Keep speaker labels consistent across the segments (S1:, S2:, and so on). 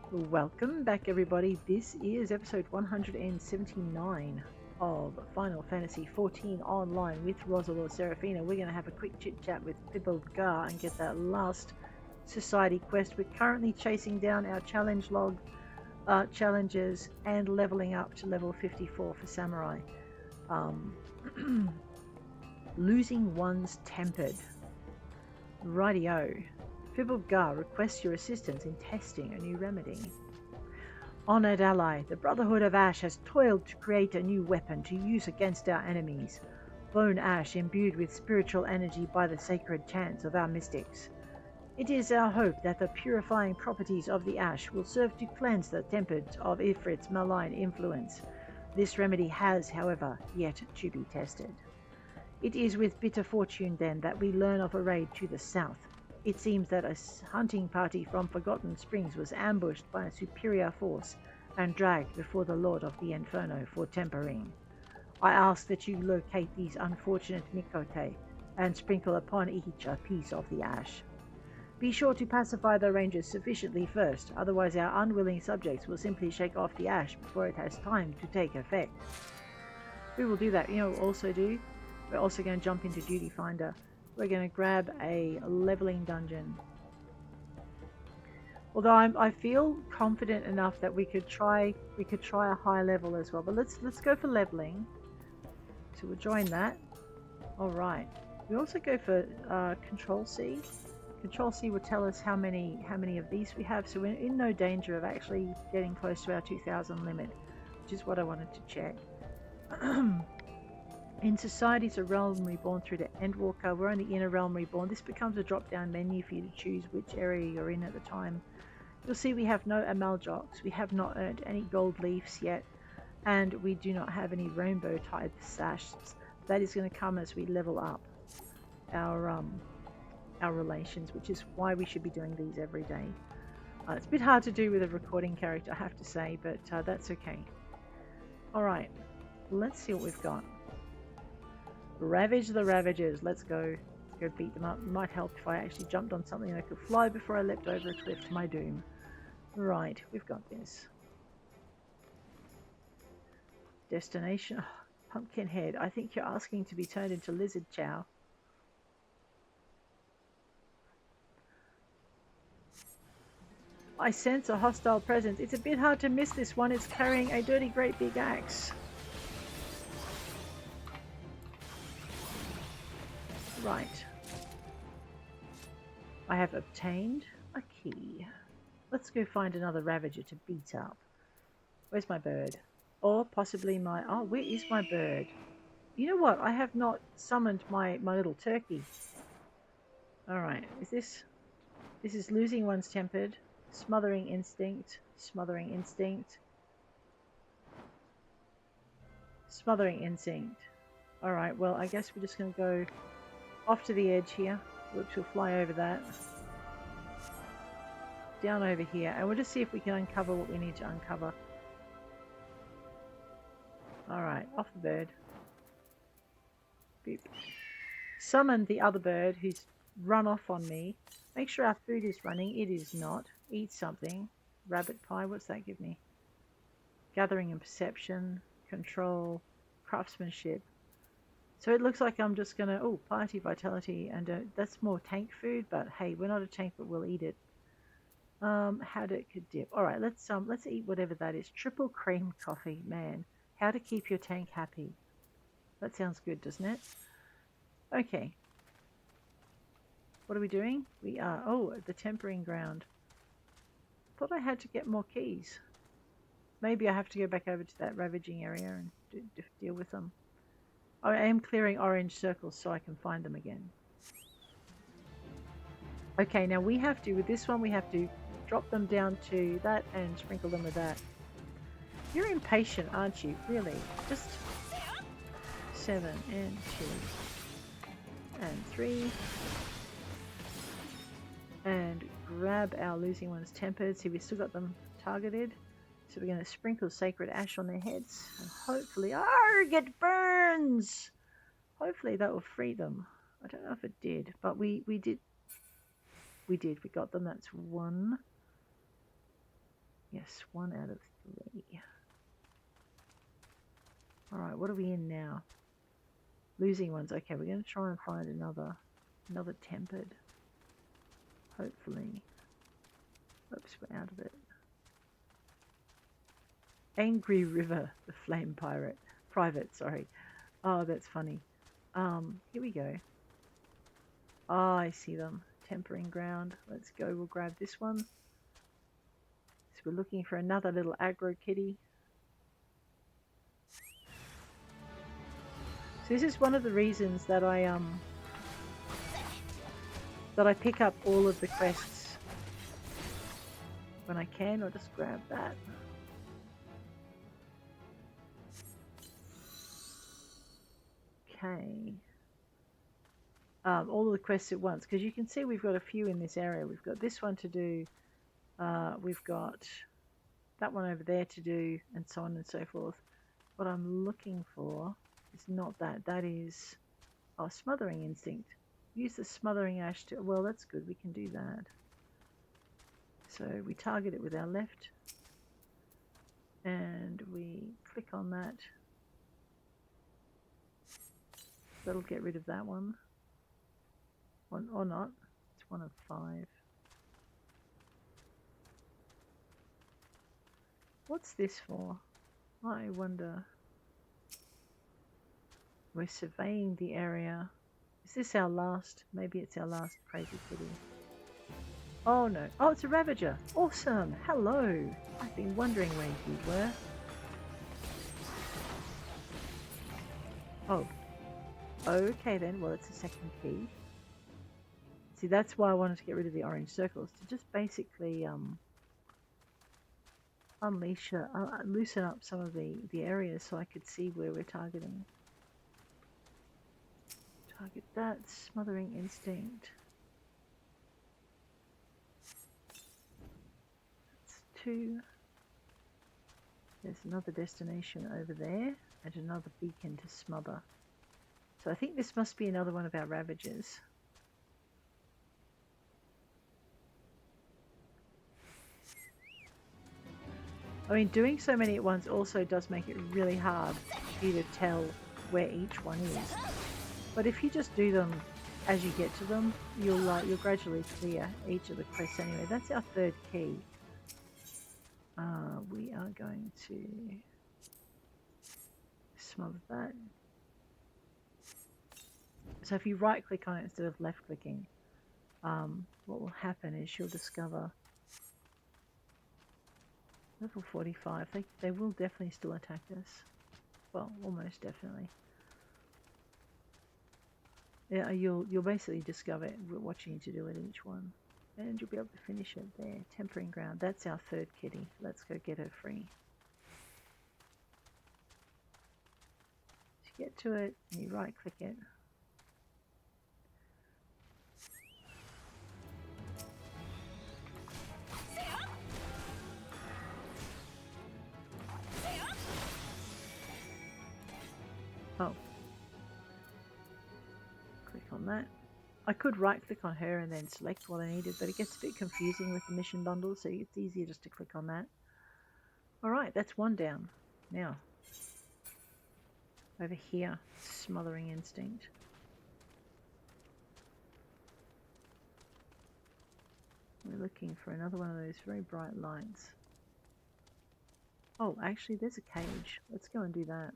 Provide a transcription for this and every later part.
S1: Welcome back, everybody. This is episode 179 of Final Fantasy XIV Online with Roselore Seraphina. We're going to have a quick chit chat with Amalj'aa and get that last society quest. We're currently chasing down our challenge log challenges and leveling up to level 54 for Samurai. Losing one's tempered. Rightio. Amalj'aa requests your assistance in testing a new remedy. Honored ally, the Brotherhood of Ash has toiled to create a new weapon to use against our enemies. Bone ash imbued with spiritual energy by the sacred chants of our mystics. It is our hope that the purifying properties of the ash will serve to cleanse the tempered of Ifrit's malign influence. This remedy has, however, yet to be tested. It is with bitter fortune, then, that we learn of a raid to the south. It seems that a hunting party from Forgotten Springs was ambushed by a superior force and dragged before the Lord of the Inferno for tempering. I ask that you locate these unfortunate Mikote and sprinkle upon each a piece of the ash. Be sure to pacify the rangers sufficiently first, otherwise our unwilling subjects will simply shake off the ash before it has time to take effect. We will do that. You know what we'll also do? We're also going to jump into Duty Finder. We're going to grab a leveling dungeon. Although I feel confident enough that we could try a high level as well. But let's go for leveling. So we'll join that. All right. We also go for Control C. Control C will tell us how many of these we have. So we're in no danger of actually getting close to our 2,000 limit, which is what I wanted to check. In Society's a realm reborn through the Endwalker. We're on the Inner Realm Reborn. This becomes a drop-down menu for you to choose which area you're in at the time. You'll see we have no Amalj'aa. We have not earned any gold leaves yet, and we do not have any rainbow type sashes. That is going to come as we level up our relations, which is why we should be doing these every day. It's a bit hard to do with a recording character, I have to say, but that's okay. Alright, let's see what we've got. Ravage the Ravagers. Let's go beat them up. It might help if I actually jumped on something and I could fly before I leapt over a cliff to my doom. Right, we've got this. Destination. Oh, Pumpkinhead, I think you're asking to be turned into Lizard Chow. I sense a hostile presence. It's a bit hard to miss this one. It's carrying a dirty great big axe. Right. I have obtained a key. Let's go find another Ravager to beat up. Where's my bird? Or possibly my... Oh, where is my bird? You know what? I have not summoned my little turkey. Alright, is this... This is losing one's tempered. Smothering Instinct. Smothering Instinct. Smothering Instinct. Alright, well, I guess we're just going to go off to the edge here. Whoops, we'll fly over that. Down over here. And we'll just see if we can uncover what we need to uncover. Alright, off the bird. Boop. Summon the other bird who's run off on me. Make sure our food is running. It is not. Eat something. Rabbit pie, what's that give me? Gathering and perception. Control. Craftsmanship. So it looks like I'm just going to... Oh, party vitality. And that's more tank food. But hey, we're not a tank, but we'll eat it. How to dip. Alright, let's eat whatever that is. Triple cream coffee. Man. How to keep your tank happy. That sounds good, doesn't it? Okay. What are we doing? We are... Oh, at the tempering ground. Thought I had to get more keys. Maybe I have to go back over to that ravaging area and deal with them. I am clearing orange circles so I can find them again. Okay, now we have to... With this one, we have to drop them down to that and sprinkle them with that. You're impatient, aren't you? Really? Just 7 and 2 and 3 and grab our losing ones tempered. See, we've still got them targeted. So we're going to sprinkle sacred ash on their heads and hopefully... Arrgh, it burns! Hopefully that will free them. I don't know if it did, but we did. We got them. That's 1. Yes, 1 out of 3. Alright, what are we in now? Losing ones. Okay, we're going to try and find another tempered. Hopefully. Oops, we're out of it. Angry River, the Flame Pirate. Private, sorry. Oh, that's funny. Here we go. Oh, I see them. Tempering Ground. Let's go. We'll grab this one. So we're looking for another little aggro kitty. So this is one of the reasons that I pick up all of the quests when I can. I'll just grab that. Okay. All of the quests at once, because you can see we've got a few in this area. We've got this one to do. We've got that one over there to do, and so on and so forth. What I'm looking for is not that. That is Smothering Instinct. Use the Smothering Ash to... Well, that's good. We can do that. So we target it with our left. And we click on that. That'll get rid of that one. Or not. It's 1 of 5. What's this for? I wonder. We're surveying the area. Is this our last? Maybe it's our last crazy kitty. Oh no. Oh, it's a Ravager. Awesome. Hello. I've been wondering where you were. Oh. Okay then. Well, it's a second key. See, that's why I wanted to get rid of the orange circles. To just basically unleash, loosen up some of the areas so I could see where we're targeting. Target that. Smothering Instinct. That's 2. There's another destination over there and another beacon to smother. So I think this must be another one of our Ravagers. I mean, doing so many at once also does make it really hard for you to tell where each one is. But if you just do them as you get to them, you'll gradually clear each of the quests anyway. That's our 3rd key. We are going to smother that. So if you right click on it instead of left clicking, what will happen is you'll discover level 45. They will definitely still attack us. Well, almost definitely. Yeah, you'll basically discover what you need to do at each one. And you'll be able to finish it there. Tempering Ground. That's our 3rd kitty. Let's go get her free. You get to it, and you right click it. Oh. Click on that. I could right click on her and then select what I needed, but it gets a bit confusing with the mission bundle, so it's easier just to click on that. Alright, that's 1 down. Now, over here, Smothering Instinct. We're looking for another one of those very bright lights. Oh, actually, there's a cage. Let's go and do that.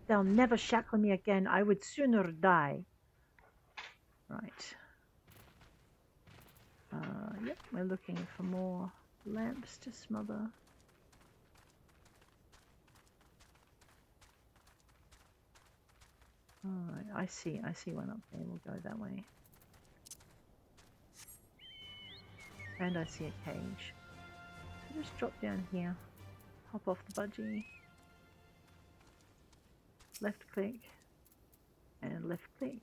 S1: They'll never shackle me again. I would sooner die. Right. Yep, we're looking for more lamps to smother. Alright, I see one up there. We'll go that way. And I see a cage. So just drop down here. Hop off the budgie. Left click. And left click.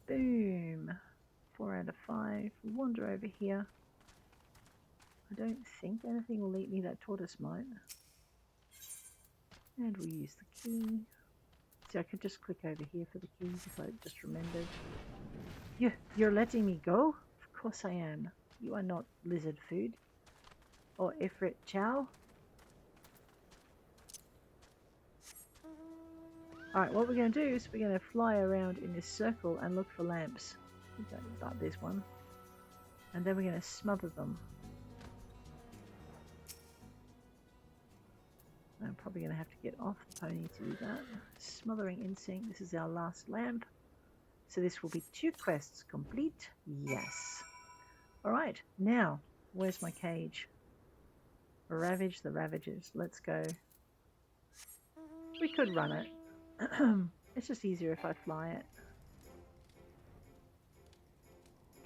S1: Boom. 4 out of 5. We wander over here. I don't think anything will eat me. That tortoise might. And we'll use the key. See, I could just click over here for the keys if I just remembered. You're letting me go? Of course I am. You are not lizard food. Or Ifrit Chow. Alright, what we're going to do is we're going to fly around in this circle and look for lamps. About this one. And then we're going to smother them. I'm probably going to have to get off the pony to do that. Smothering Instinct. This is our last lamp. So this will be 2 quests complete. Yes. Alright, now, where's my cage? Ravage the Ravagers. Let's go. We could run it. It's just easier if I fly it.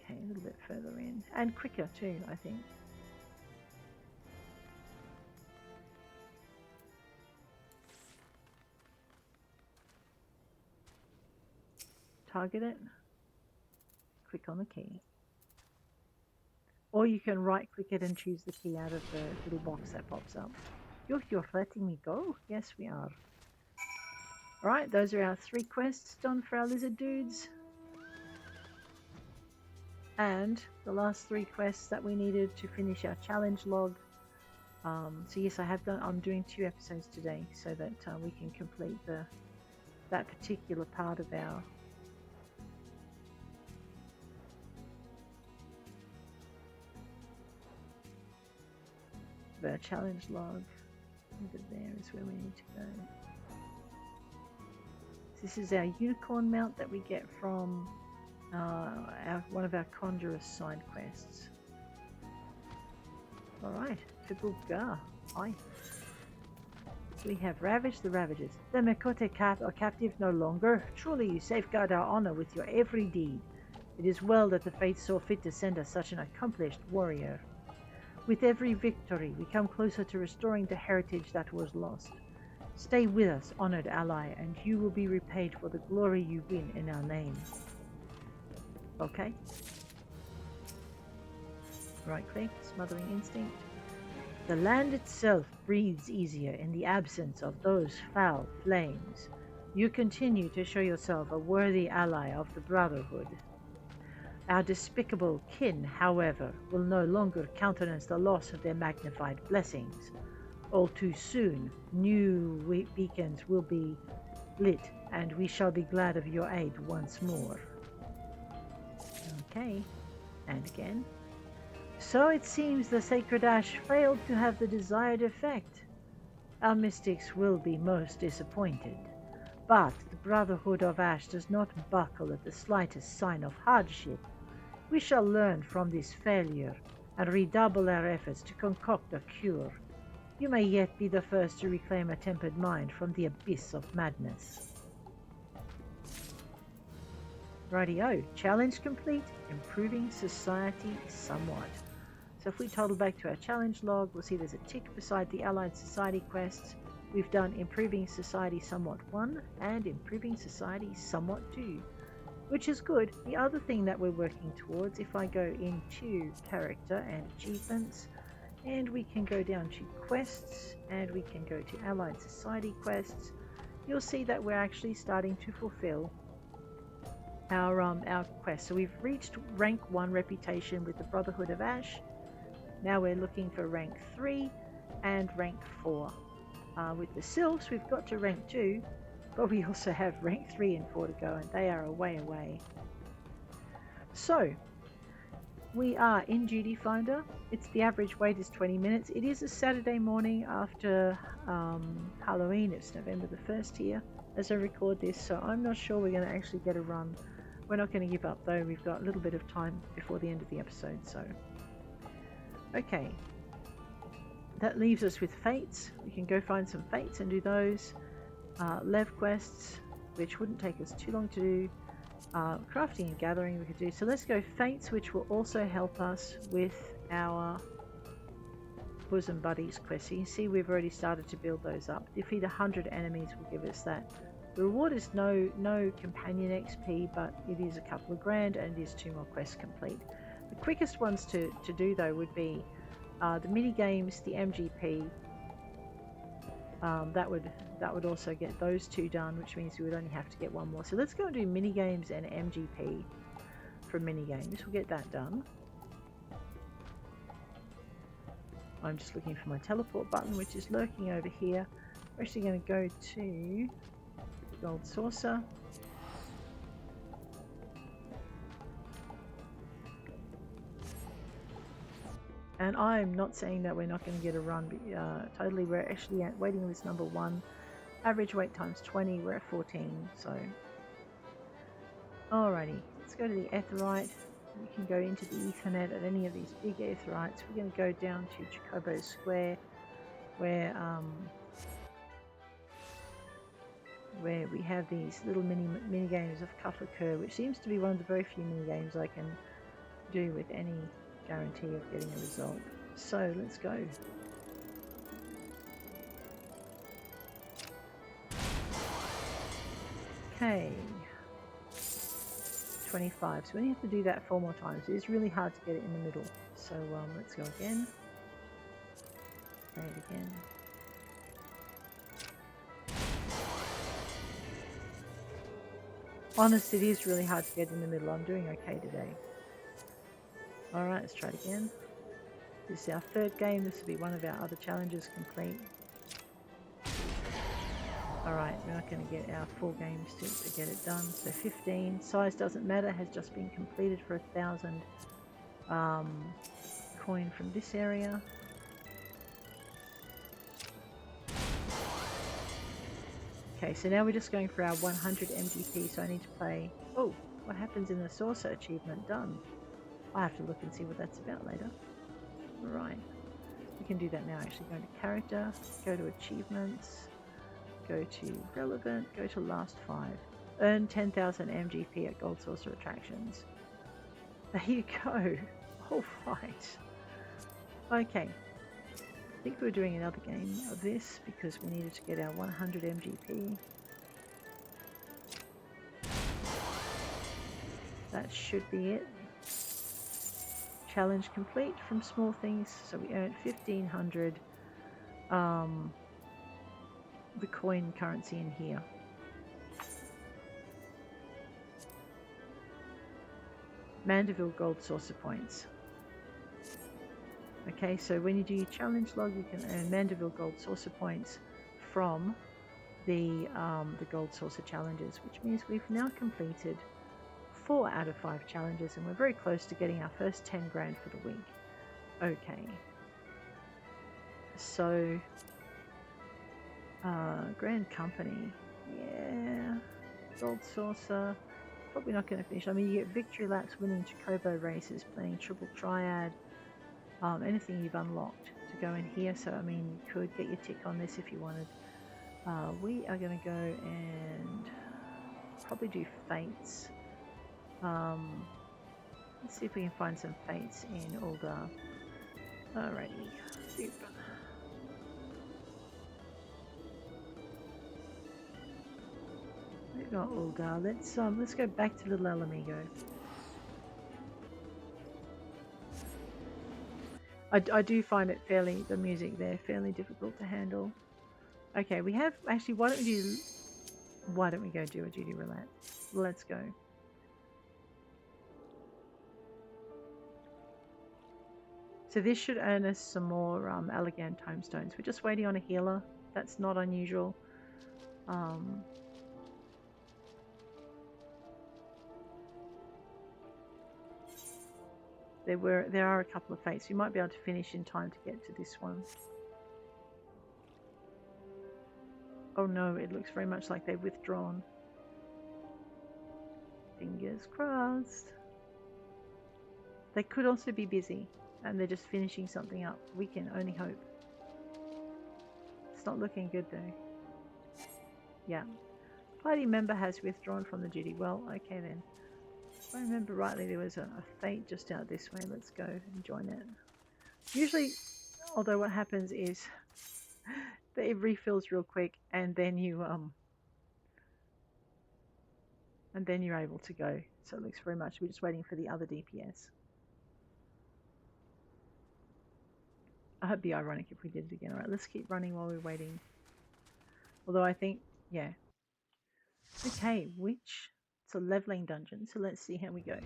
S1: Okay, a little bit further in. And quicker too, I think. Target it. Click on the key. Or you can right click it and choose the key out of the little box that pops up. You're letting me go? Yes, we are. Alright, those are our 3 quests done for our lizard dudes. And the last 3 quests that we needed to finish our challenge log. So yes, I'm doing 2 episodes today so that we can complete that particular part of our challenge log. Over there is where we need to go. This is our unicorn mount that we get from one of our Conjurer's side quests. Alright, Cuff-a-Cur. Hi. We have Ravage the Ravagers. The Mekote cat are captive no longer. Truly you safeguard our honor with your every deed. It is well that the fates saw fit to send us such an accomplished warrior. With every victory, we come closer to restoring the heritage that was lost. Stay with us, honored ally, and you will be repaid for the glory you win in our name. Okay. Right click, Smothering Instinct. The land itself breathes easier in the absence of those foul flames. You continue to show yourself a worthy ally of the Brotherhood. Our despicable kin, however, will no longer countenance the loss of their magnified blessings. All too soon, new beacons will be lit, and we shall be glad of your aid once more. Okay, and again. So it seems the Sacred Ash failed to have the desired effect. Our mystics will be most disappointed. But the Brotherhood of Ash does not buckle at the slightest sign of hardship. We shall learn from this failure and redouble our efforts to concoct a cure. You may yet be the first to reclaim a tempered mind from the abyss of madness. Rightio, challenge complete, improving society somewhat. So if we total back to our challenge log, we'll see there's a tick beside the Allied Society quests. We've done Improving Society Somewhat 1 and Improving Society Somewhat 2, which is good. The other thing that we're working towards, if I go into Character and Achievements, and we can go down to Quests, and we can go to Allied Society Quests, you'll see that we're actually starting to fulfill our quest. So we've reached rank 1 reputation with the Brotherhood of Ash. Now we're looking for rank 3 and rank 4. With the Sylphs, we've got to rank 2, but we also have rank 3 and 4 to go, and they are a way away. So, we are in Duty Finder. The average wait is 20 minutes. It is a Saturday morning after Halloween. It's November the 1st here as I record this, so I'm not sure we're going to actually get a run. We're not going to give up though. We've got a little bit of time before the end of the episode, so. Okay. That leaves us with Fates. We can go find some Fates and do those. Lev quests, which wouldn't take us too long to do. Crafting and gathering we could do. So let's go Fates, which will also help us with our Bosom Buddies quest. So you can see we've already started to build those up. Defeat 100 enemies will give us that. The reward is no companion XP, but it is a couple of grand and it is 2 more quests complete. The quickest ones to do though would be the mini games, the MGP, That would also get those two done, which means we would only have to get one more. So let's go and do mini games and MGP for mini games. We'll get that done. I'm just looking for my teleport button, which is lurking over here. We're actually going to go to the gold saucer. And I'm not saying that we're not going to get a run, but totally. We're actually at waiting list number 1. Average wait time's 20. We're at 14. So, alrighty. Let's go to the Aetheryte. We can go into the Ethernet at any of these big Aetherytes. We're going to go down to Chocobo Square, where we have these little mini games of Cuff-a-Cur, which seems to be one of the very few mini games I can do with any guarantee of getting a result. So let's go. Okay, 25. So we have to do that 4 more times. It's really hard to get it in the middle. So let's go again. Play it again. Honest, it is really hard to get in the middle. I'm doing okay today. Alright, let's try it again. This is our 3rd game. This will be one of our other challenges complete. Alright, we're not going to get our 4 games to get it done. So 15. Size doesn't matter. Has just been completed for 1,000 coin from this area. Okay, so now we're just going for our 100 MGP, so I need to play... Oh, what happens in the Saucer achievement? Done. I have to look and see what that's about later. Right. We can do that now, actually. Go to Character, go to Achievements, go to Relevant, go to Last 5. Earn 10,000 MGP at Gold Saucer Attractions. There you go. Alright. Okay. I think we were doing another game of this because we needed to get our 100 MGP. That should be it. Challenge complete from Small Things. So we earned 1,500 the coin currency in here. Mandeville Gold Saucer points. Okay, so when you do your challenge log, you can earn Mandeville Gold Saucer points from the Gold Saucer challenges, which means we've now completed 4 out of 5 challenges, and we're very close to getting our first 10 grand for the week. Okay. So, Grand Company. Yeah. Gold Saucer. Probably not going to finish. I mean, you get victory laps, winning Chocobo races, playing triple triad. Anything you've unlocked to go in here. So, I mean, you could get your tick on this if you wanted. We are going to go and probably do Fates. Let's see if we can find some Fates in Ul'dah. Alrighty. Super. We've got Ul'dah. Let's go back to Little El Amigo. I do find it the music there, fairly difficult to handle. Okay, we have, actually, why don't we go do a duty roulette? Let's go. So this should earn us some more Elegant Tomestones. We're just waiting on a healer. That's not unusual. There are a couple of fates. We might be able to finish in time to get to this one. Oh no, it looks very much like they've withdrawn. Fingers crossed. They could also be busy and they're just finishing something up. We can only hope. It's not looking good though. Yeah. Party member has withdrawn from the duty. Well, okay then. If I remember rightly, there was a fate just out this way. Let's go and join it. Usually, although what happens is it refills real quick, and then you're able to go. So it looks very much we're just waiting for the other DPS. I hope it'd be ironic if we did it again. All right, let's keep running while we're waiting Although I think, yeah. Okay, which? It's a leveling dungeon, so let's see how we go.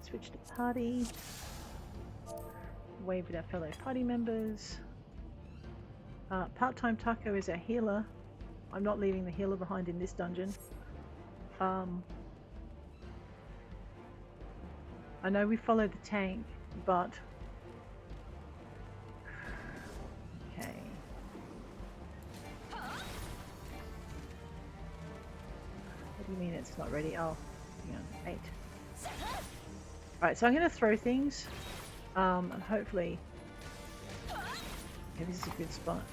S1: Switch to party. Wave at our fellow party members. Part-time Taco is our healer. I'm not leaving the healer behind in this dungeon. I know we follow the tank, but... Okay. What do you mean it's not ready? Oh, hang on. 8. Alright, so I'm going to throw things. And hopefully... Yeah, this is a good spot.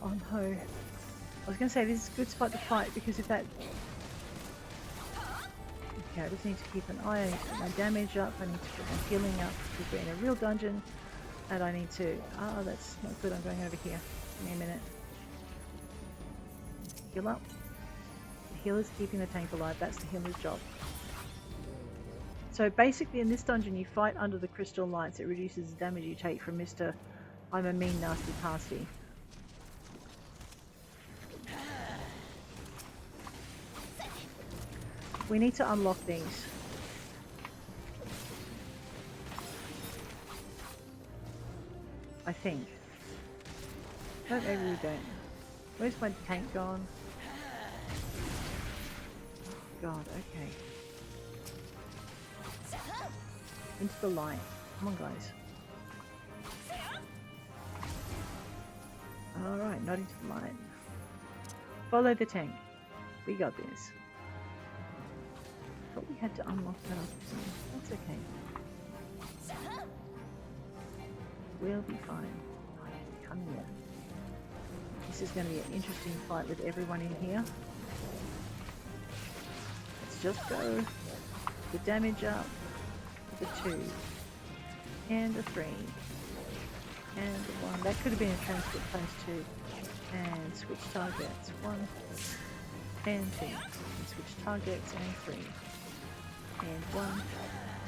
S1: Oh no. I was going to say this is a good spot to fight because if that... Okay, I just need to keep an eye. I need to put my damage up. I need to put my healing up because we're in a real dungeon. And I need to... Ah, that's not good. I'm going over here. Give me a minute. Heal up. The healer's keeping the tank alive. That's the healer's job. So basically in this dungeon you fight under the crystal lights. It reduces the damage you take from Mr. I'm a mean nasty pasty. We need to unlock these. I think. Oh, maybe we don't. Where's my tank gone? Oh, God, okay. Into the light. Come on, guys. Alright, not into the light. Follow the tank. We got this. Thought we had to unlock that opportunity. That's okay. We'll be fine. Right, come here. This is going to be an interesting fight with everyone in here. Let's just go. The damage up. The 2. And the 3. And the 1. That could have been a transport place too. And switch targets. 1. And 2. And switch targets. And 3. And 1.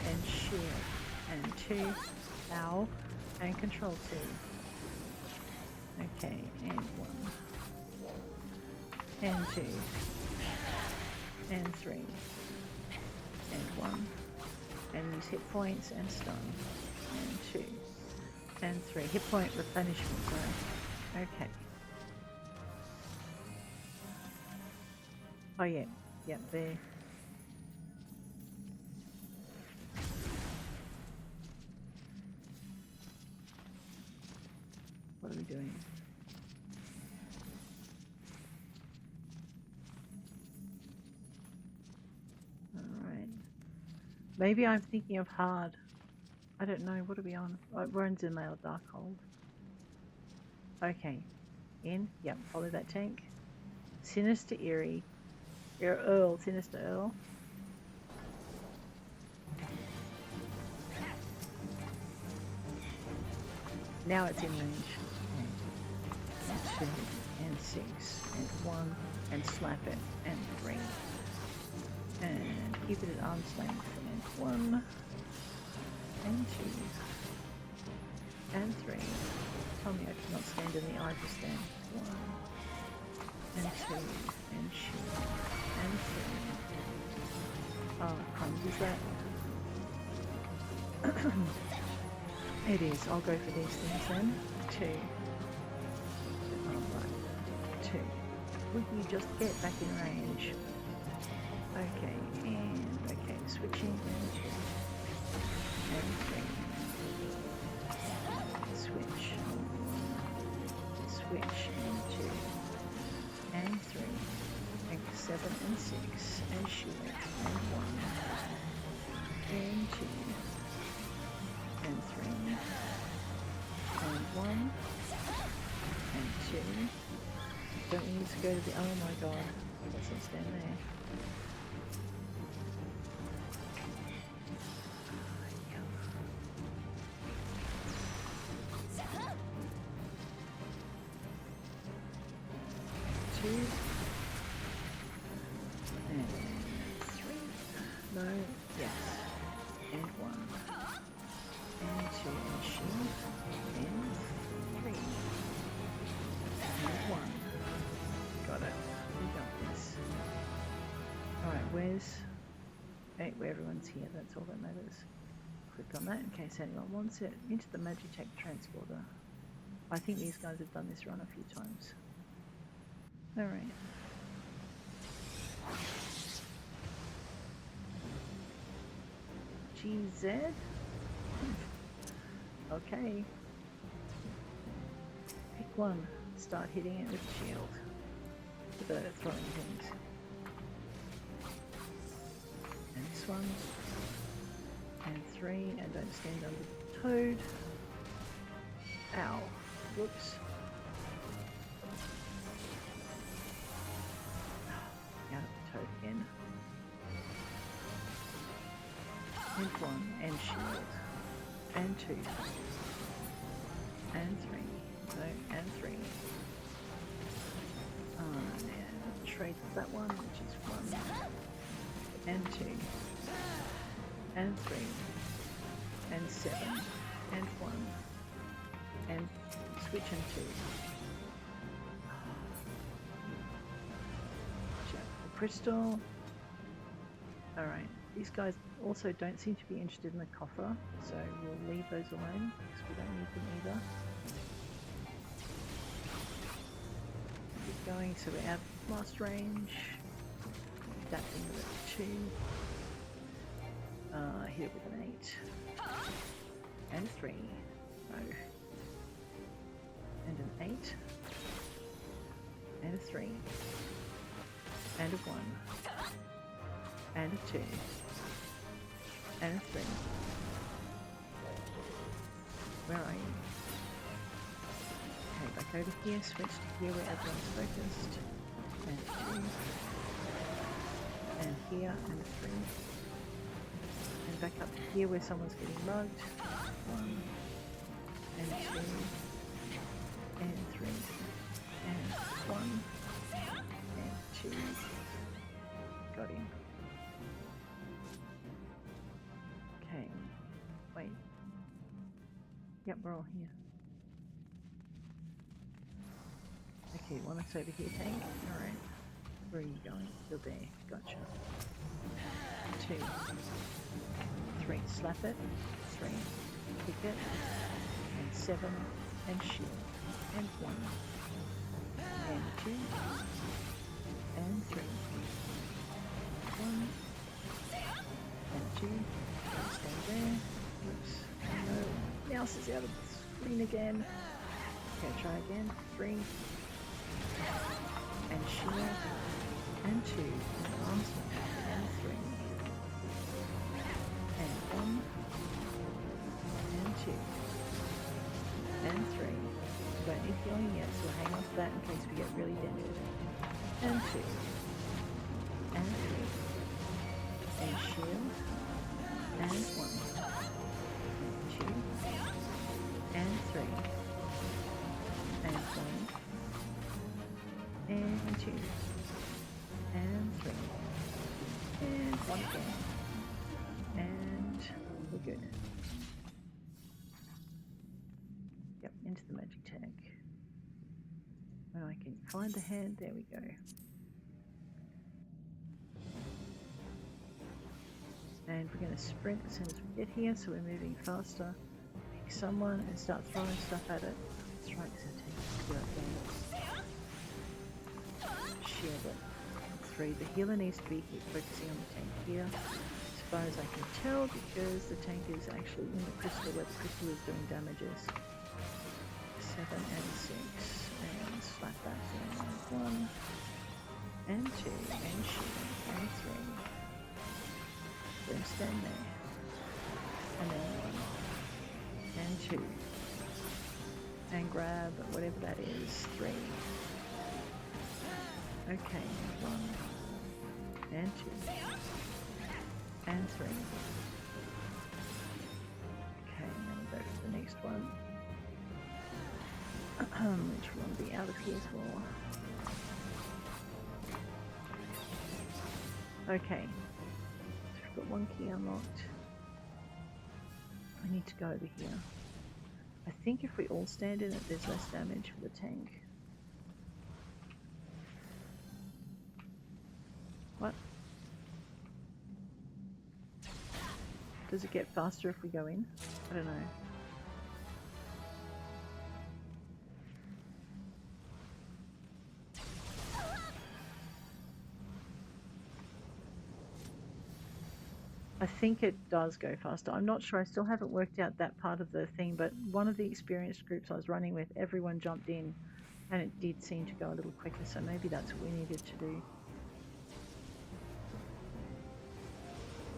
S1: And shield. And 2. Ow. And control 2. Okay. And 1. And 2. And 3. And 1. And use hit points and stun. And 2. And 3. Hit point replenishment zone. Okay. Oh yeah. Yep, there. What are we doing? Alright. Maybe I'm thinking of hard. I don't know. What are we on? Oh, we're on Dzemael Darkhold. Okay. In. Yep. Follow that tank. Sinister Eerie. Earl. Sinister Earl. Now it's in range. And 2. And 6. And 1. And slap it. And 3. And keep it at arm's length. And 1. And 2. And 3. Tell me I cannot stand in the eye to stand. 1. And 2. And shoot. And 3. Oh, crumbs, is that? It is. I'll go for these things then. 2. Oh, right. 2. Would you just get back in range? Okay, and okay, switching and 2. And 3. Switch. Switch and 2. And 3. And 7 and 6. And shoot. And 1. And 2. And 3. And 1. And 2. Don't need to go to the... Oh my god. Let's not stand there. And 3. No, yes. And 1. And 2. And shield. And 3. And 1. is. Hey, where everyone's here, that's all that matters. Click on that in case anyone wants it. Into the Magitech transporter. I think these guys have done this run a few times. Alright. GZ? Okay. Pick one. Start hitting it with the shield. With the throwing things. And this one. And 3. And don't stand under the toad. Ow. Whoops. Out of the toad again. And 1. And shield. And 2. And 3. No, and 3. And trade that one, which is 1. And 2. And 3. And 7. And 1. And switch and 2. Check the crystal. Alright, these guys also don't seem to be interested in the coffer, so we'll leave those alone because we don't need them either. Keep going, so we're out of blast range. Adapting with a 2. Hit it with an 8. And 3. No. And an 8. And a 3. And a 1. And a 2. And a 3. Where are you? Okay, back over here, switch to here where everyone's focused. And 2. And here, and a 3. And back up here where someone's getting mugged. 1. And 2. And 3. And 1. And 2. Got him. Okay. Wait. Yep, we're all here. Okay, one is over here, tank. Alright. Where are you going? You're there. Gotcha. 2. 3. Slap it. 3. Kick it. And 7. And shield. And 1. And 2. And 3. 1. And 2. Stay there. Oops. No. Mouse is out of the screen again. Okay, try again. 3. And shield. And 2. And arms. And 3. And 1. And 2. And 3. Don't need healing yet, so hang on to that in case we get really dented. And 2. And 3. And shield. And 1. And 2. And 3. And 1. And 2. And 3. And 1 again. And we're good. Yep, into the magic tag. When I can find the head, there we go. And we're going to sprint as soon as we get here, so we're moving faster. Pick someone and start throwing stuff at it. That's right, because it takes shield it. 3. The healer needs to be focusing on the tank here. As far as I can tell, because the tank is actually in the crystal where the crystal is doing damages. 7 and 6. And slap that down. 1. And 2. And shield. And 3. Then stand there. And then 1. And 2. And grab whatever that is. 3. Okay, 1. And 2. And 3. Okay, and then go to the next one. Which we want to be out of here for. Okay. So we've got 1 key unlocked. I need to go over here. I think if we all stand in it, there's less damage for the tank. What? Does it get faster if we go in? I don't know. I think it does go faster. I'm not sure. I still haven't worked out that part of the thing, but one of the experienced groups I was running with, everyone jumped in and it did seem to go a little quicker, so maybe that's what we needed to do.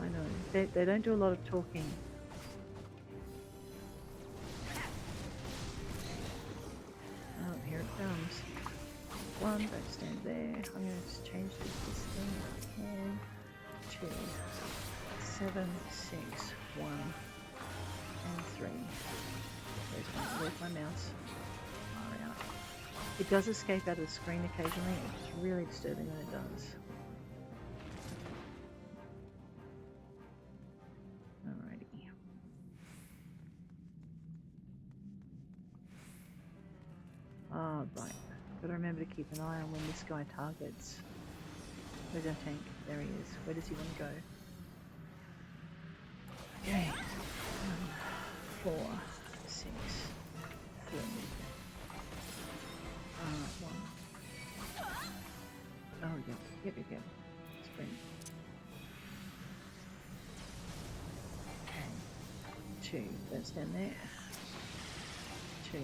S1: I know. They don't do a lot of talking. Oh, here it comes. One, don't stand there. I'm going to just change this thing. 1, 2, 7, 6, 1, and 3. Where's my mouse? Far out. It does escape out of the screen occasionally. It's really disturbing when it does. Alrighty. Ah, right. Gotta remember to keep an eye on when this guy targets. Where's our tank? There he is. Where does he want to go? Okay. 4, 6, 3. 1. Oh, yep. Sprint. Okay. 2. Don't stand there. 2.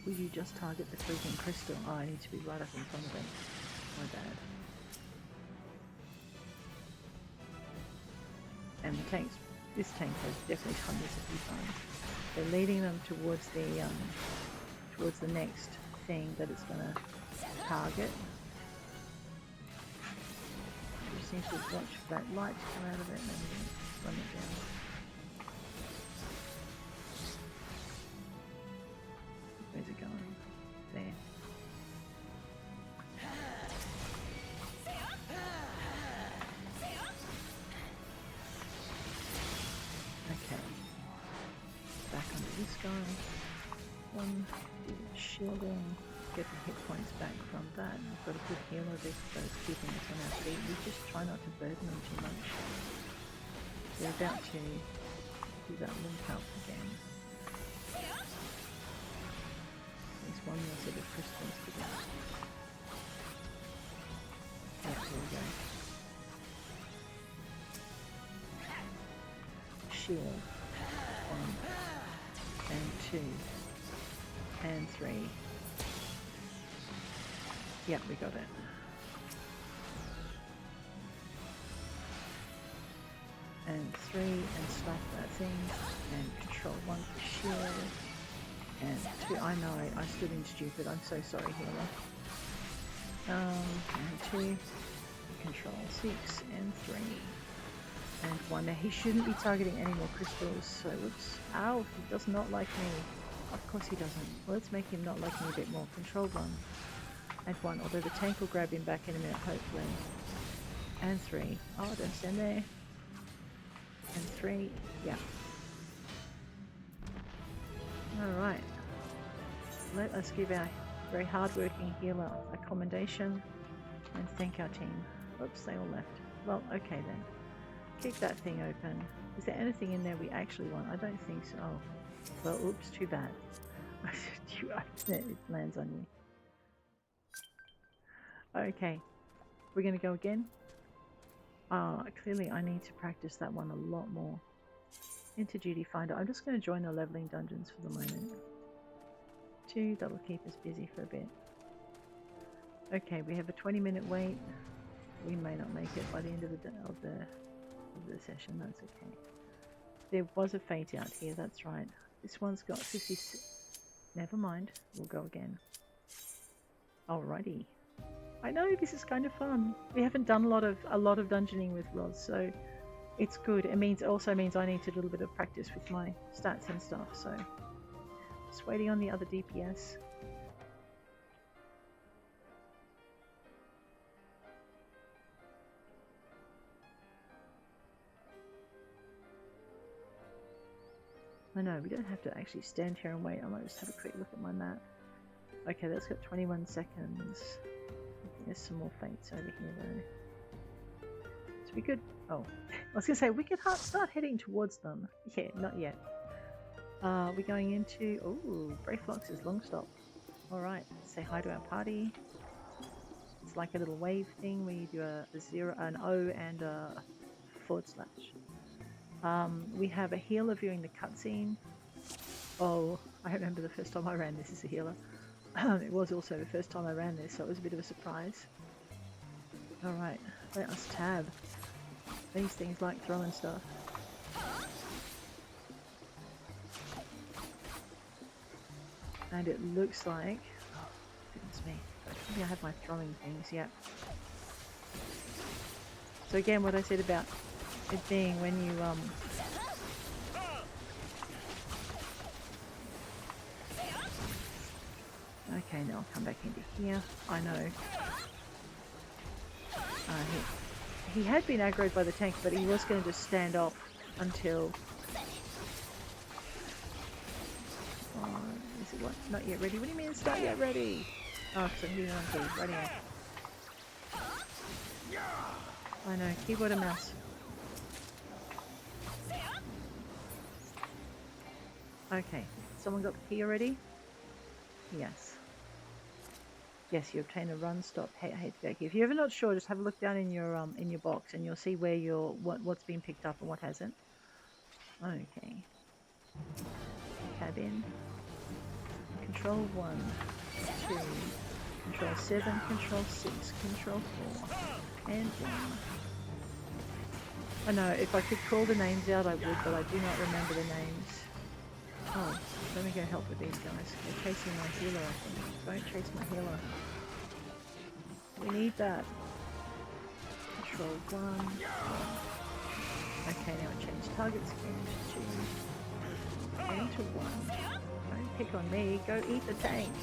S1: Will you just target the freaking crystal? Oh, I need to be right up in front of it. My bad. And the tanks. This tank has definitely done this a few times. They're leading them towards the next thing that it's going to target. You just need to watch for that light to come out of it and then run it down. Where's it going? There. Okay. Back onto this guy. 1, do shielding. Get the hit points back from that. I've got a good healer there, so it's keeping us on our feet. We just try not to burden them too much. We're about to do that link up again. There's one more set of crystals to go. Yeah, here we go. Shield. 1 and 2 and 3. Yep, we got it. And 3 and stop that thing. And control 1 for shield. And 2. I know I stood in stupid. I'm so sorry, healer. And 2. Control 6 and 3. And 1. Now he shouldn't be targeting any more crystals. So let's. Ow! He does not like me. Of course he doesn't. Well, let's make him not like me a bit more. Control 1 and 1. Although the tank will grab him back in a minute, hopefully. And 3. Oh, don't stand there. And 3. Yeah. Alright. Let us give our very hard-working healer a commendation and thank our team. Oops, they all left. Well, okay then. Keep that thing open. Is there anything in there we actually want? I don't think so. Oh. Well, oops, too bad. You open it, it lands on you. Okay. We're going to go again? Clearly I need to practice that one a lot more. Into Duty Finder. I'm just going to join the leveling dungeons for the moment. 2, that'll keep us busy for a bit. Okay, we have a 20-minute wait. We may not make it by the end of the session, that's okay. There was a fate out here, that's right. This one's got 56. Never mind, we'll go again. Alrighty. I know, this is kind of fun. We haven't done a lot of dungeoning with Ros, so it's good. It also means I need to do a little bit of practice with my stats and stuff, so just waiting on the other DPS. I know, we don't have to actually stand here and wait. I might just have a quick look at my map. Okay, that's got 21 seconds. There's some more fates over here though. So we could... Oh, I was going to say, we could start heading towards them. Yeah, not yet. We're going into... Oh, Brayflox is Longstop. Alright, say hi to our party. It's like a little wave thing where you do a 0, an O and a /. We have a healer viewing the cutscene. Oh, I remember the first time I ran this as a healer. It was also the first time I ran this, so it was a bit of a surprise. Alright, let us tab. These things like throwing stuff. And it looks like... Oh, goodness me. Maybe I have my throwing things, yeah. So again, what I said about it being when you... Okay, now I'll come back into here. I know. He had been aggroed by the tank, but he was going to just stand off until... Oh, is it what? Not yet ready? What do you mean it's not yet ready? Oh, because I'm hitting on keys. Right here. I know. Keyboard and mouse. Okay. Someone got the key already? Yes. Yes, you obtain a run stop. Hey, I hate to go here. If you're ever not sure, just have a look down in your box, and you'll see where what's been picked up and what hasn't. Okay. Tab in. Control 1, 2, Control 7, Control 6, Control 4, and 1. I know, if I could call the names out I would, but I do not remember the names. Oh, let me go help with these guys. They're chasing my healer, I think. Don't chase my healer. We need that. Control 1. Okay, now I change targets again to 1. Don't pick on me. Go eat the tank.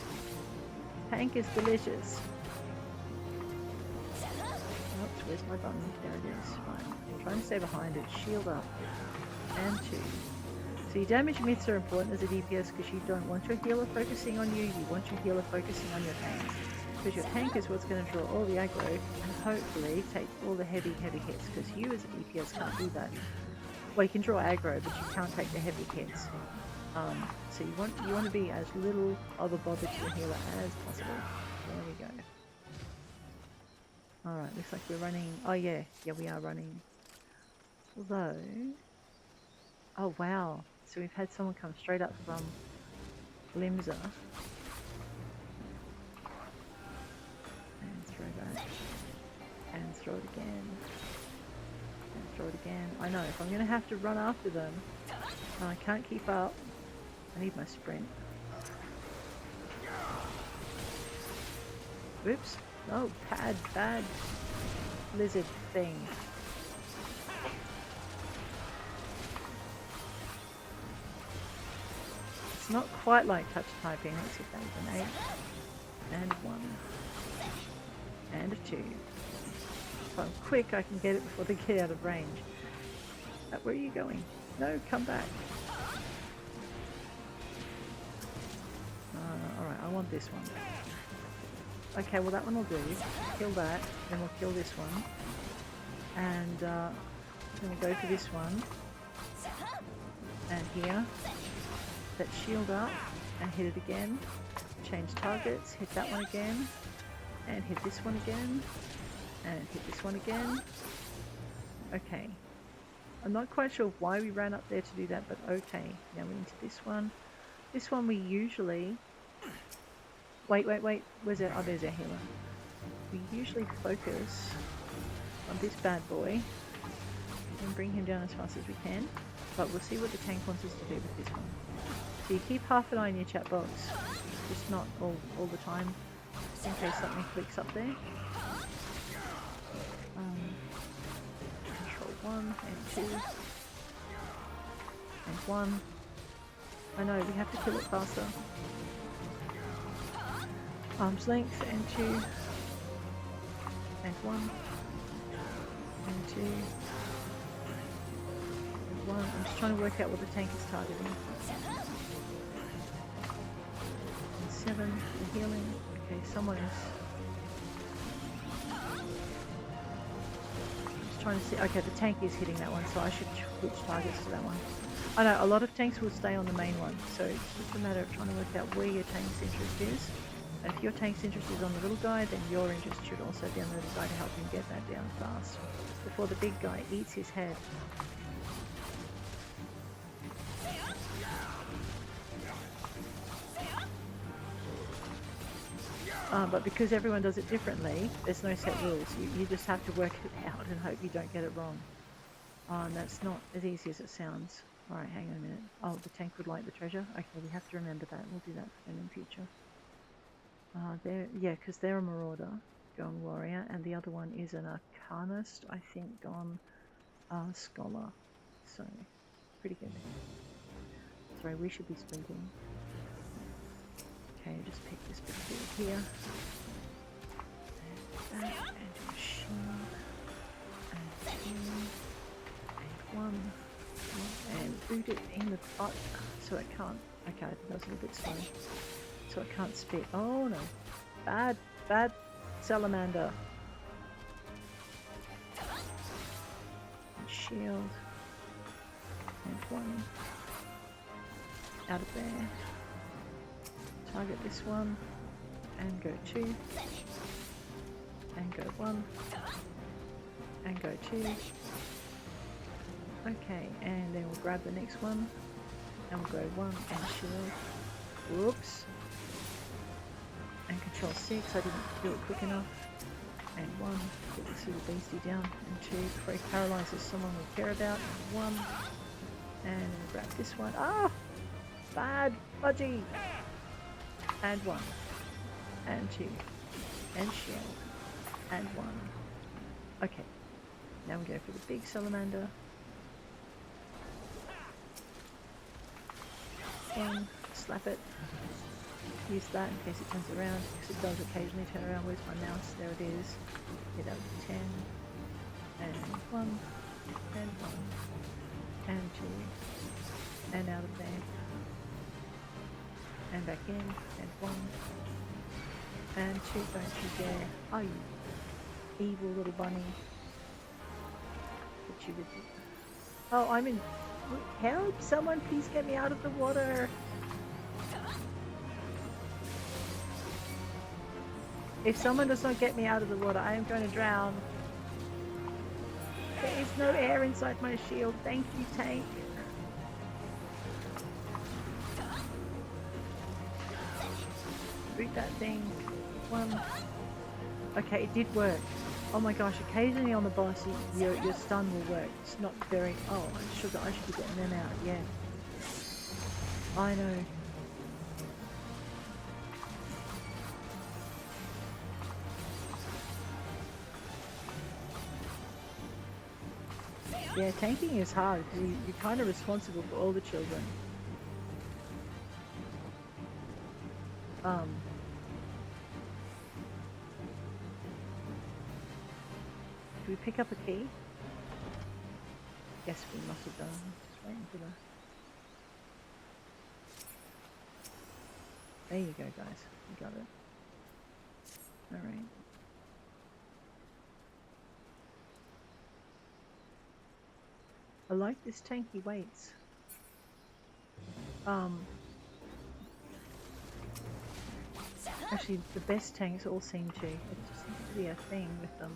S1: Tank is delicious. Oops, where's my button? There it is. Fine. I'm trying to stay behind it. Shield up. And 2. So your damage myths are important as a DPS because you don't want your healer focusing on you. You want your healer focusing on your tank. Because your tank is what's going to draw all the aggro and hopefully take all the heavy hits. Because you as a DPS can't do that. Well, you can draw aggro, but you can't take the heavy hits. So you want to be as little of a bother to your healer as possible. There we go. Alright, looks like we're running... Oh yeah, we are running. Although... Oh wow, so we've had someone come straight up from Limza. And throw that. And throw it again. And throw it again. I know, if I'm going to have to run after them, and I can't keep up, I need my sprint. Whoops. Oh, bad lizard thing. It's not quite like touch typing. Let's hit that with an 8. And 1. And a 2. If I'm quick, I can get it before they get out of range. Where are you going? No, come back. Alright, I want this one. Okay, well that one will do. Kill that, then we'll kill this one. And then we'll go for this one. And here. That shield up and hit it again. Change targets, hit that one again. And hit this one again. And hit this one again. Okay. I'm not quite sure why we ran up there to do that, but okay. Now we're into this one. This one we usually... Wait. Where's our... Oh, there's our healer. We usually focus on this bad boy and bring him down as fast as we can. But we'll see what the tank wants us to do with this one. So you keep half an eye on your chat box. Just not all the time. Just in case something clicks up there. Control 1 and 2. And 1. I know, we have to kill it faster. Arm's length and 2. And 1. And 2. And 1. I'm just trying to work out what the tank is targeting. And 7. The healing. Okay, someone is... trying to see. Okay, the tank is hitting that one, so I should switch targets to that one. I know a lot of tanks will stay on the main one, so it's just a matter of trying to work out where your tank's interest is. And if your tank's interest is on the little guy, then your interest should also be on the little guy to help him get that down fast before the big guy eats his head. But because everyone does it differently, there's no set rules. You just have to work it out and hope you don't get it wrong. And that's not as easy as it sounds. Alright, hang on a minute. Oh, the tank would like the treasure? Okay, we have to remember that. We'll do that for them in future. Yeah, because they're a marauder, gone warrior, and the other one is an arcanist, I think, gone scholar. So, pretty good. Sorry, we should be sprinting. Okay, just pick this bit here. And that, and do a shield. And 2. And 1. And boot it in the butt so it can't. Okay, that was a little bit slow. So it can't spit. Oh no. Bad salamander. And shield. And 1. Out of there. Target this one. And go 2. And go 1. And go 2. Okay, and then we'll grab the next one. And we'll go 1 and shield. Whoops. And control 6, I didn't do it quick enough. And 1, get this little beastie down. And 2, before he paralyzes someone we care about. And 1. And we'll grab this one. Ah! Bad! Budgie! And 1. And 2. And shield. And 1. Okay. Now we go for the big salamander. 1. Slap it. Use that in case it turns around, because it does occasionally turn around. Where's my mouse? There it is. Hit that with 10. And 1. And 1. And 2. And out of there. And back in. And 1. And 2. Don't you dare. Oh, you evil little bunny. Hit you with it. Oh, I'm in. Help! Someone please get me out of the water! If someone does not get me out of the water, I am going to drown. There is no air inside my shield. Thank you, tank. Boot that thing. 1. Okay, it did work. Oh my gosh, occasionally on the boss, your stun will work. It's not very... Oh, I should be getting them out, yeah. I know. Yeah, tanking is hard because you're kind of responsible for all the children. Do we pick up a key? Yes, we must have done. Just waiting for the... There you go, guys. We got it. Alright. I like this tanky weights. Actually, the best tanks all seem to. It just seems to be a thing with them.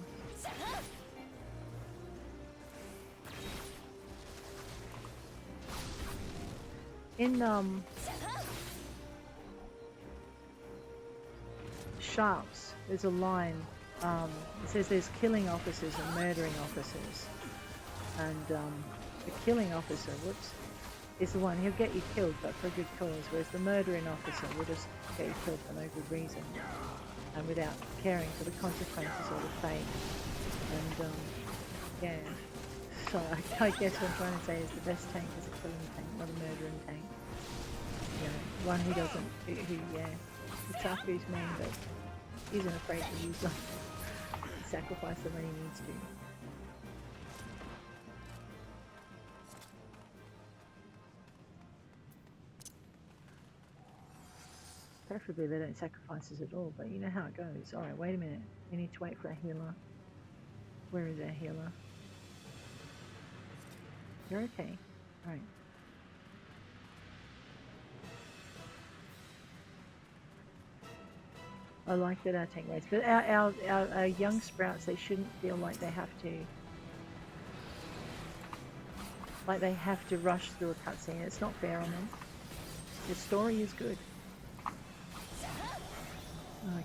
S1: In Sharps, there's a line. It says there's killing officers and murdering officers. And the killing officer, is the one he'll get you killed, but for a good cause, whereas the murdering officer will just get you killed for no good reason, and without caring for the consequences or the fate. And yeah, so I guess what I'm trying to say is the best tank is a killing tank, not a murdering tank. You know, one who doesn't, who looks after his men, but isn't afraid to use them, sacrifice them when he needs to. Preferably they don't sacrifice us at all, but you know how it goes. Alright, wait a minute. We need to wait for our healer. Where is our healer? You're okay. All right. I like that our tank rates, but our young sprouts, they shouldn't feel like they have to rush through a cutscene. It's not fair on them. The story is good.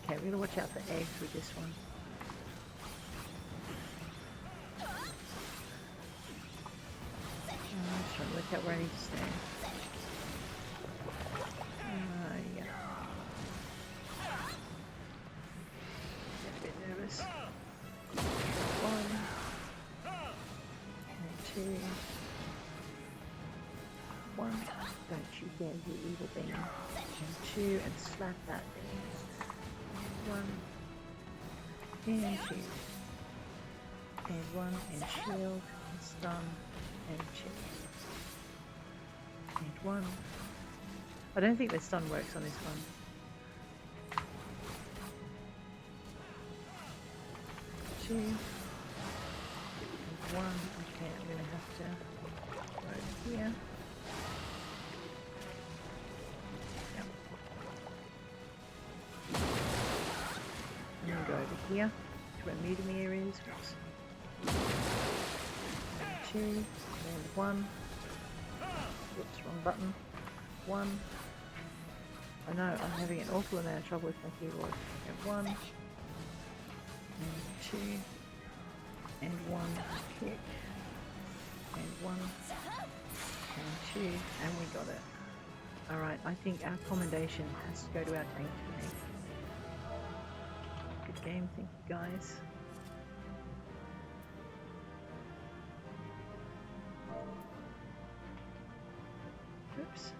S1: Okay, we gotta watch out for eggs with this one. I'm trying to work out where I need to stand. Yeah. Get a bit nervous. 1 and 2. 1. Don't you dare, you evil being. And 2, and slap that thing. 1 and 2. And 1 and shield, and stun, and chip. And 1. I don't think the stun works on this one. 2. And 1. Okay, I'm gonna have to go over here. Yep. I'm gonna go over here to where Mutimer is. Oops. 2 and 1. Whoops, wrong button. 1. I know, I'm having an awful amount of trouble with my keyboard. And 1. And 2. And 1. Kick. And 1. And 2. And we got it. Alright, I think our commendation has to go to our tank today. Good game, thank you guys. Oops.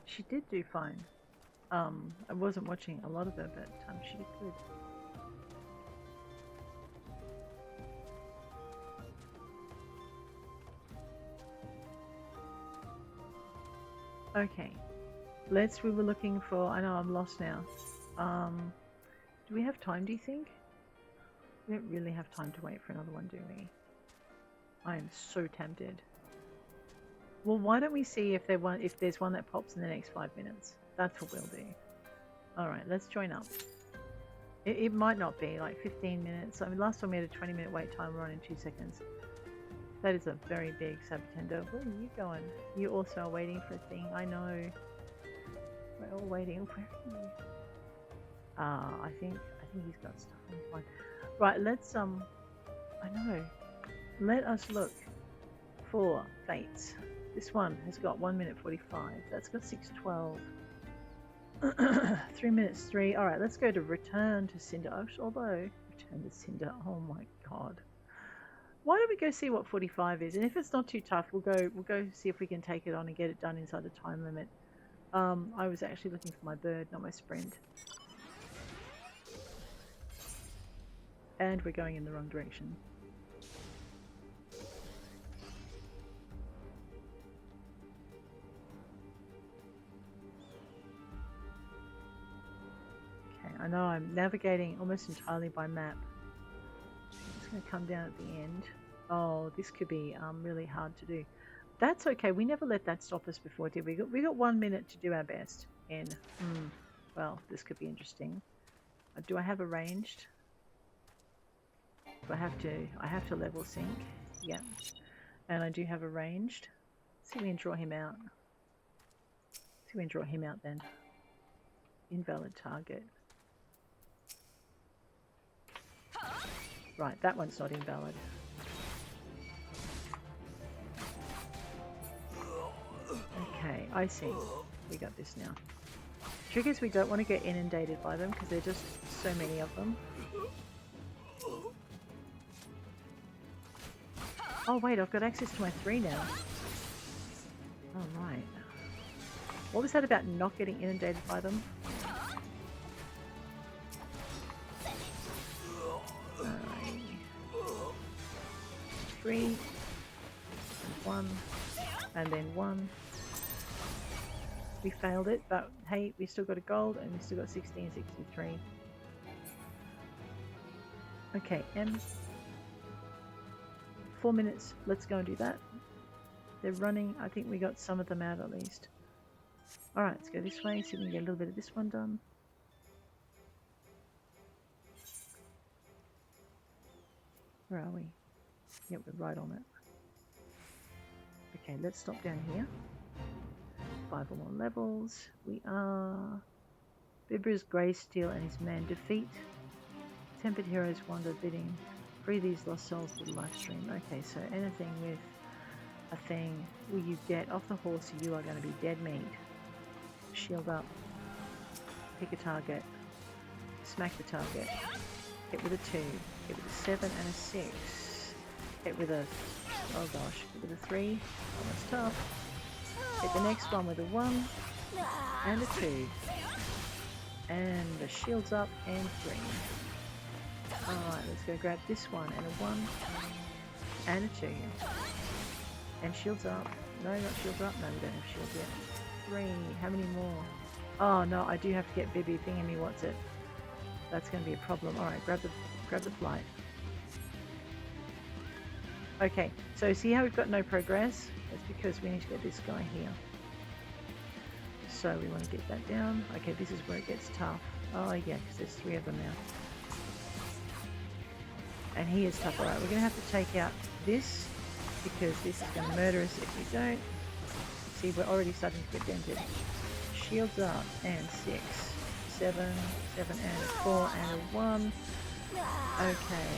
S1: She did do fine. I wasn't watching a lot of her, but she did good. Okay, we were looking for, I know I'm lost now. Do we have time, do you think? We don't really have time to wait for another one, do we? I am so tempted. Well, why don't we see if there's one that pops in the next 5 minutes? That's what we'll do. Alright, let's join up. It might not be, like 15 minutes. I mean, last time we had a 20-minute wait time, we're on in 2 seconds. That is a very big subtender. Where are you going? You also are waiting for a thing. I know. We're all waiting. Where are you? I think he's got stuff on his mind. Right, let's I know. Let us look for Fates. This one has got 1 minute 45. That's got 6:12. 3 minutes 3. Alright, let's go to Return to Cinder. Although, Return to Cinder. Oh my god. Why don't we go see what 45 is? And if it's not too tough, we'll go see if we can take it on and get it done inside the time limit. I was actually looking for my bird, not my sprint. And we're going in the wrong direction. Okay, I know I'm navigating almost entirely by map. It's going to come down at the end. Oh, this could be really hard to do. That's okay. We never let that stop us before, did we? We got 1 minute to do our best. Well, this could be interesting. Do I have a ranged? Do I have to level sync. Yep. And I do have a ranged. Let's see if we can draw him out. See if we can draw him out then. Invalid target. Right, that one's not invalid. Okay, I see. We got this now. Trick is we don't want to get inundated by them because there are just so many of them. Oh wait, I've got access to my 3 now. Oh right. What was that about not getting inundated by them? Alright. 3, and 1, and then 1. We failed it, but hey, we still got a gold, and we still got 60 and 63. Okay, M. 4 minutes. Let's go and do that. They're running. I think we got some of them out at least. Alright, let's go this way, see if we can get a little bit of this one done. Where are we? Yep, we're right on it. Okay, let's stop down here. 5 or more levels. We are... Bibra's Greysteel and his man defeat. Tempered Heroes wander bidding. Free these lost souls to the live stream. Okay, so anything with a thing will you get off the horse, you are going to be dead meat. Shield up. Pick a target. Smack the target. Hit with a 2. Hit with a 7 and a 6. Hit with a... oh gosh. Hit with a 3. Oh, that's tough. Hit the next one with a 1 and a 2. And the shield's up and 3. Alright, let's go grab this one and a 1 and a 2. And shields up. No, not shields up. No, we don't have shields yet. 3. How many more? Oh no, I do have to get Bibby thingy me. What's it? That's going to be a problem. Alright, grab the flight. Okay, so see how we've got no progress? That's because we need to get this guy here. So we want to get that down. Okay, this is where it gets tough. Oh yeah, because there's 3 of them now. And he is tough. Alright, we're going to have to take out this, because this is going to murder us if we don't. See, we're already starting to get dented. Shields up, and 6, 7, 7 and a 4 and a 1. Okay,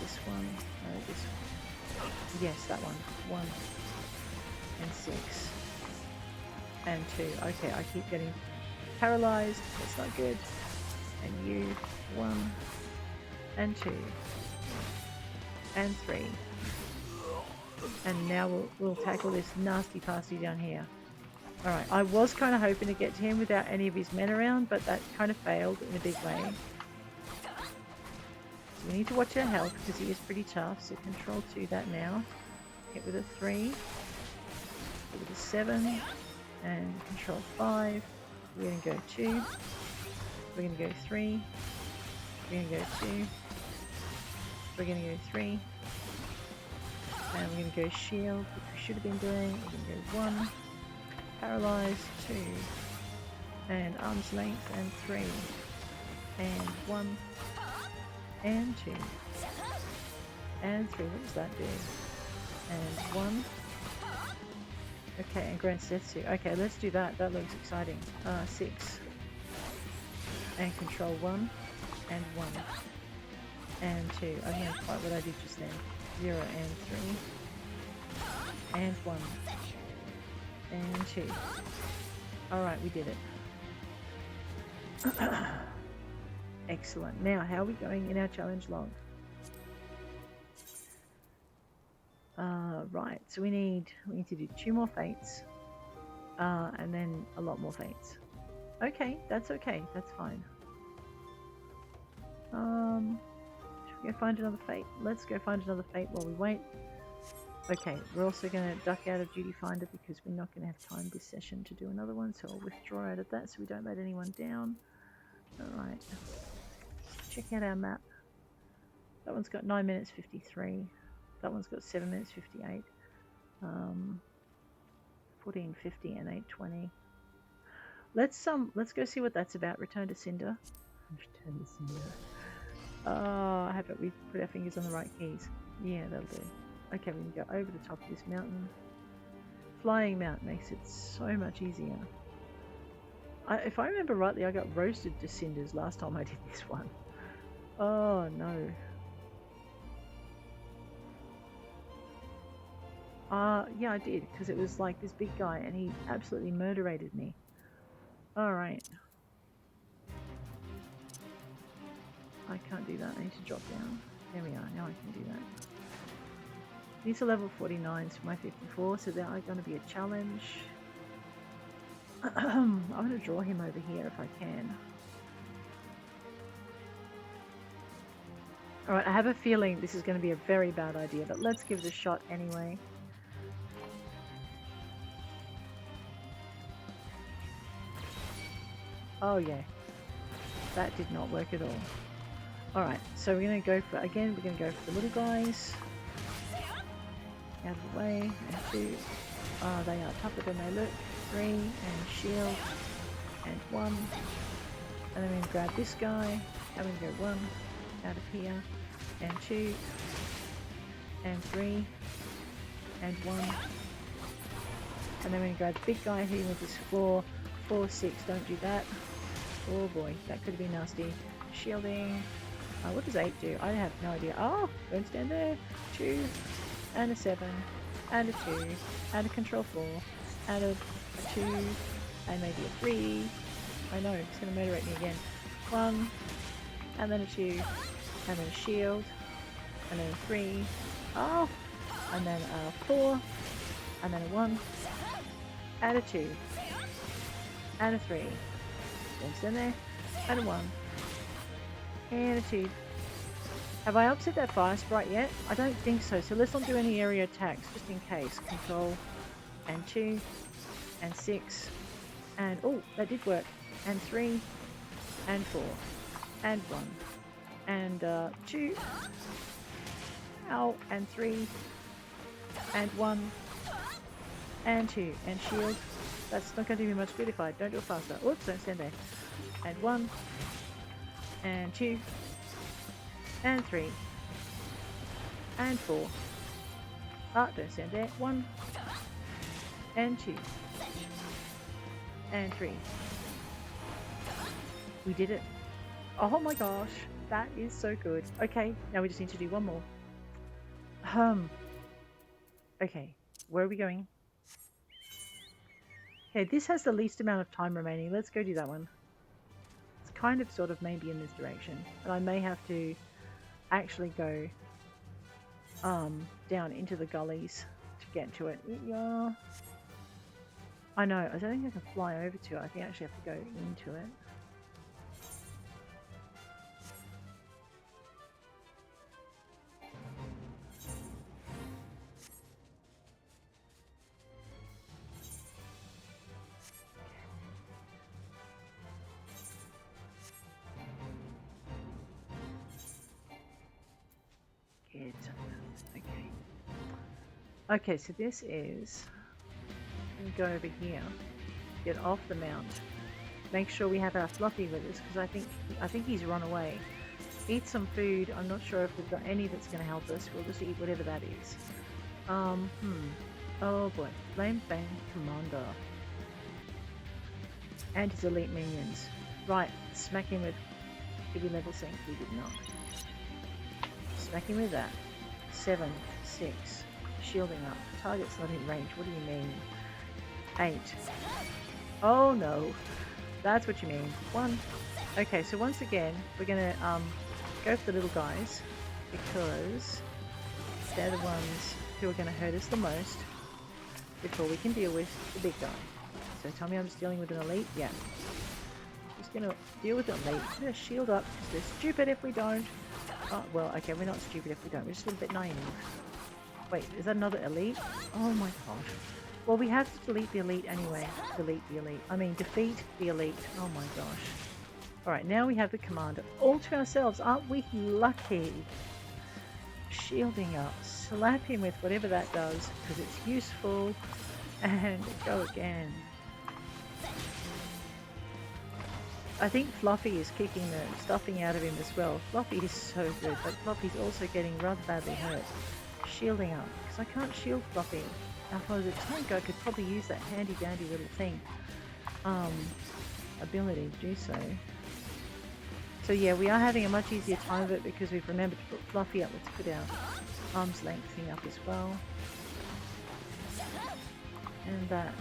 S1: this one, no, this one. Yes, that one. 1 and 6 and 2. Okay, I keep getting paralyzed. That's not good. And you, 1 and 2 and 3. And now we'll tackle this nasty pasty down here. Alright, I was kind of hoping to get to him without any of his men around, but that kind of failed in a big way. So we need to watch our health because he is pretty tough. So control 2 that now. Hit with a 3. Hit with a 7. And control 5. We're going to go 2. We're going to go 3. We're going to go 2. We're going to go 3. And we're going to go shield, which we should have been doing. We're going to go 1. Paralyze, 2. And arm's length, and 3. And 1. And 2. And 3. What does that do? And 1. Okay, and grants death suit. Okay, let's do that. That looks exciting. 6. And control 1. And 1. And 2. I don't know quite what I did just then. 0 and 3. And 1. And 2. Alright, we did it. Excellent. Now, how are we going in our challenge log? Right, so we need to do 2 more fates. And then a lot more fates. Okay, that's okay. That's fine. Should we go find another fate? Let's go find another fate while we wait. Okay, we're also going to duck out of Duty Finder because we're not going to have time this session to do another one, so I'll withdraw out of that so we don't let anyone down. Alright, check out our map. That one's got 9 minutes 53. That one's got 7 minutes 58. 14:50 and 8:20. Let's go see what that's about. Return to Cinder. Return to Cinder. Oh, I hope we put our fingers on the right keys. Yeah, that'll do. Okay, we can go over the top of this mountain. Flying mount makes it so much easier. If I remember rightly, I got roasted to cinders last time I did this one. Oh no. Yeah, I did, because it was like this big guy and he absolutely murderated me. Alright. I can't do that, I need to drop down. There we are, now I can do that. These are level 49s for my 54, so they are going to be a challenge. I'm going to draw him over here if I can. Alright, I have a feeling this is going to be a very bad idea, but let's give it a shot anyway. Oh yeah, that did not work at all. Alright, so we're going to go for, again, we're going to go for the little guys. Out of the way, and 2. They are tougher than they look. 3, and shield, and 1. And then we're going to grab this guy, and we're going to go 1 out of here, and 2, and 3, and 1. And then we're going to grab the big guy here with this 4, 4, 6, don't do that. Oh boy, that could have been nasty. Shielding. What does 8 do? I have no idea. Oh, don't stand there. 2, and a 7, and a 2, and a control 4, and a 2, and maybe a 3. I know, it's going to murderate me again. 1, and then a 2, and then a shield, and then a 3. Oh, and then a 4, and then a 1, and a 2, and a 3. Don't stand there, and a 1, and a 2. Have I upset that fire sprite yet? I don't think so, so let's not do any area attacks, just in case. Control, and 2, and 6, and oh, that did work. And 3, and 4, and 1, and 2, ow, and 3, and 1, and 2, and shield. That's not going to do me much good if I don't do it faster. Oops, don't stand there. And 1, and 2, and 3, and 4. Don't stand there. 1, and 2, and 3. We did it. Oh my gosh, that is so good. Okay, now we just need to do one more. Okay, where are we going? Okay, this has the least amount of time remaining. Let's go do that one. It's kind of sort of maybe in this direction, but I may have to actually go down into the gullies to get to it. Yeah. I know, I don't think I can fly over to it. I think I actually have to go into it. Okay, so this is, I'm going to go over here, get off the mount, make sure we have our Fluffy with us, because I think he's run away. Eat some food. I'm not sure if we've got any that's going to help us. We'll just eat whatever that is. Oh boy, Flame Fang Commander. And his elite minions. Right, smack him with, did we level sync? We did not. Smack him with that. 7, 6. Shielding up. Target's not in range. What do you mean? 8. Oh no. That's what you mean. 1. Okay, so once again, we're gonna go for the little guys because they're the ones who are gonna hurt us the most before we can deal with the big guy. So tell me I'm just dealing with an elite? Yeah. Just gonna deal with an elite. I'm gonna shield up because they're stupid if we don't. Oh, well, okay, we're not stupid if we don't. We're just a little bit naive. Wait, is that another elite? Oh my gosh. Well, we have to delete the elite anyway. Delete the elite. I mean, defeat the elite. Oh my gosh. Alright, now we have the commander all to ourselves. Aren't we lucky? Shielding up. Slap him with whatever that does, because it's useful. And go again. I think Fluffy is kicking the stuffing out of him as well. Fluffy is so good, but Fluffy's also getting rather badly hurt. Shielding up, because I can't shield Fluffy. Now if I was a tank, I could probably use that handy dandy little thing. Ability to do so. So yeah, we are having a much easier time of it because we've remembered to put Fluffy up. Let's put our arm's length thing up as well. And that.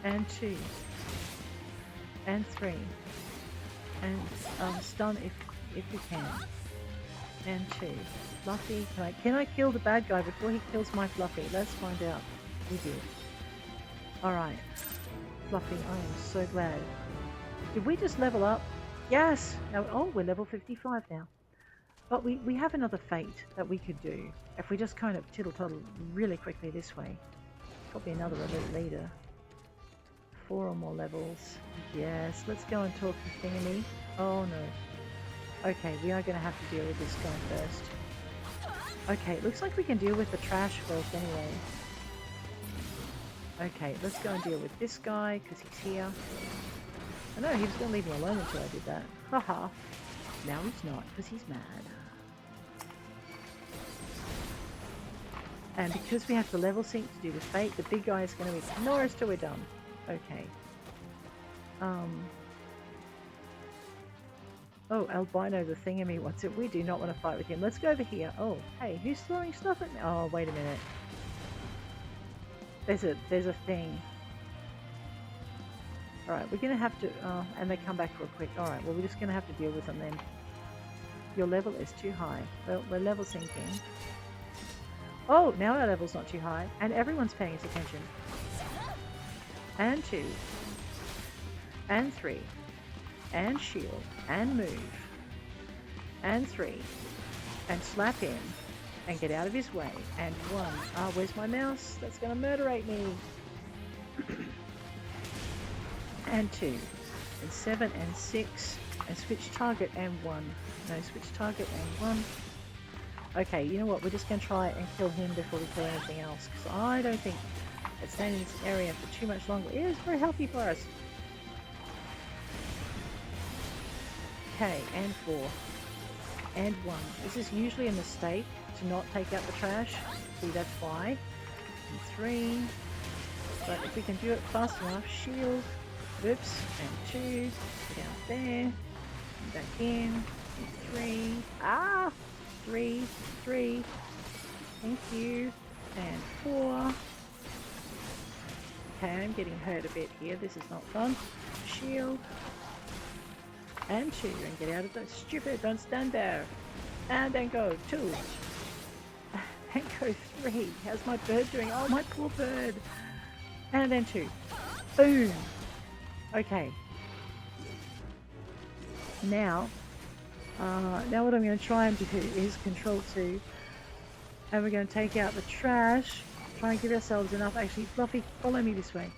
S1: And 2. And 3. And stun if we can. And 2. Fluffy, can I kill the bad guy before he kills my Fluffy? Let's find out. We did. Alright. Fluffy, I am so glad. Did we just level up? Yes! Now, oh, we're level 55 now. But we have another fate that we could do. If we just kind of tittle-toddle really quickly this way. Probably another elite leader. 4 or more levels. Yes, let's go and talk to Thingy. Oh no. Okay, we are going to have to deal with this guy first. Okay, it looks like we can deal with the trash first anyway. Okay, let's go and deal with this guy, because he's here. I know, he was going to leave me alone until I did that. Haha. Now he's not, because he's mad. And because we have to level sync to do the fate, the big guy is going to ignore us till we're done. Okay. Oh, Albino the thingamy wants it. We do not want to fight with him. Let's go over here. Oh, hey, who's throwing stuff at me? Oh, wait a minute. There's a thing. Alright, we're going to have to... and they come back real quick. Alright, well, we're just going to have to deal with them then. Your level is too high. Well, we're level syncing. Oh, now our level's not too high. And everyone's paying us attention. And 2. And 3. And shield. And move. And 3. And slap him. And get out of his way. And 1. Ah, where's my mouse? That's going to murderate me. And 2. And 7 and 6. And switch target and 1. No, switch target and 1. Okay, you know what? We're just going to try and kill him before we kill anything else. Because I don't think it's staying in this area for too much longer. It is very healthy for us. Okay, and 4. And 1. This is usually a mistake to not take out the trash. See, that's why. And 3. But if we can do it fast enough, shield. Oops. And 2. Down there. And back in. And 3. Ah! 3. 3. Thank you. And 4. Okay, I'm getting hurt a bit here. This is not fun. Shield. And 2. And get out of that. Stupid. Don't stand there. And then go 2. And go 3. How's my bird doing? Oh, my poor bird. And then 2. Boom. Okay. Now what I'm going to try and do is control 2. And we're going to take out the trash. Try and give ourselves enough. Actually, Fluffy, follow me this way.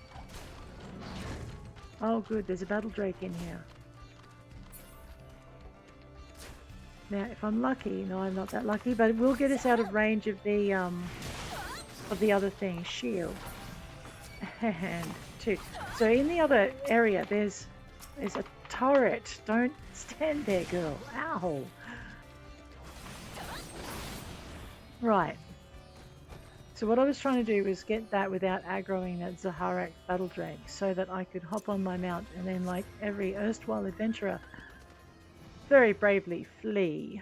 S1: Oh, good. There's a battle drake in here. Now, if I'm lucky, no, I'm not that lucky, but it will get us out of range of the other thing, shield. And 2. So in the other area, there's a turret. Don't stand there, girl. Ow. Right. So what I was trying to do was get that without aggroing that Zaharak battle drake, so that I could hop on my mount and then, like every erstwhile adventurer, very bravely flee.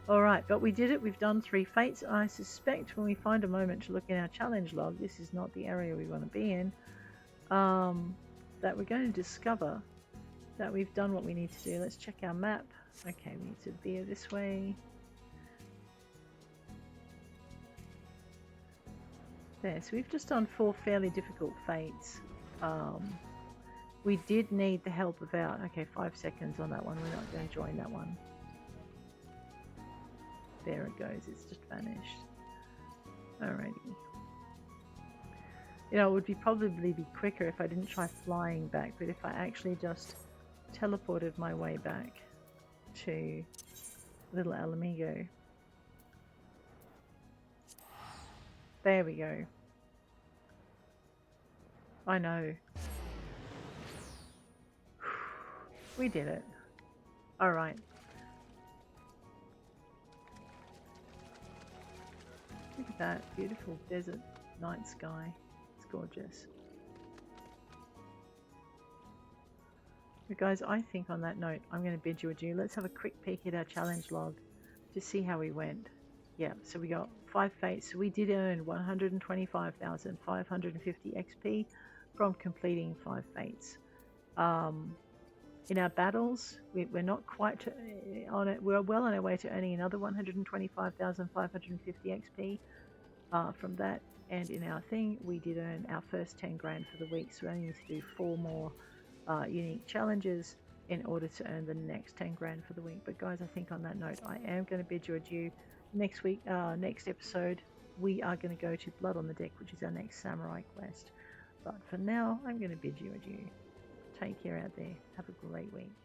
S1: Alright, but we did it. We've done 3 fates. I suspect when we find a moment to look in our challenge log, this is not the area we want to be in, that we're going to discover that we've done what we need to do. Let's check our map. Okay, we need to veer this way. There, so we've just done 4 fairly difficult fates. We did need the help of our... Okay, 5 seconds on that one. We're not going to join that one. There it goes. It's just vanished. Alrighty. You know, it would probably be quicker if I didn't try flying back, but if I actually just teleported my way back to Little Alamigo. There we go. I know. We did it. Alright. Look at that beautiful desert night sky. It's gorgeous. But guys, I think on that note, I'm going to bid you adieu. Let's have a quick peek at our challenge log to see how we went. Yeah, so we got 5 fates. So we did earn 125,550 XP from completing 5 fates. In our battles, we're not quite on it. We're well on our way to earning another 125,550 XP from that. And in our thing, we did earn our first 10 grand for the week. So we only need to do 4 more unique challenges in order to earn the next 10 grand for the week. But guys, I think on that note, I am going to bid you adieu. Next week, next episode, we are going to go to Blood on the Deck, which is our next samurai quest. But for now, I'm going to bid you adieu. Take care out there. Have a great week.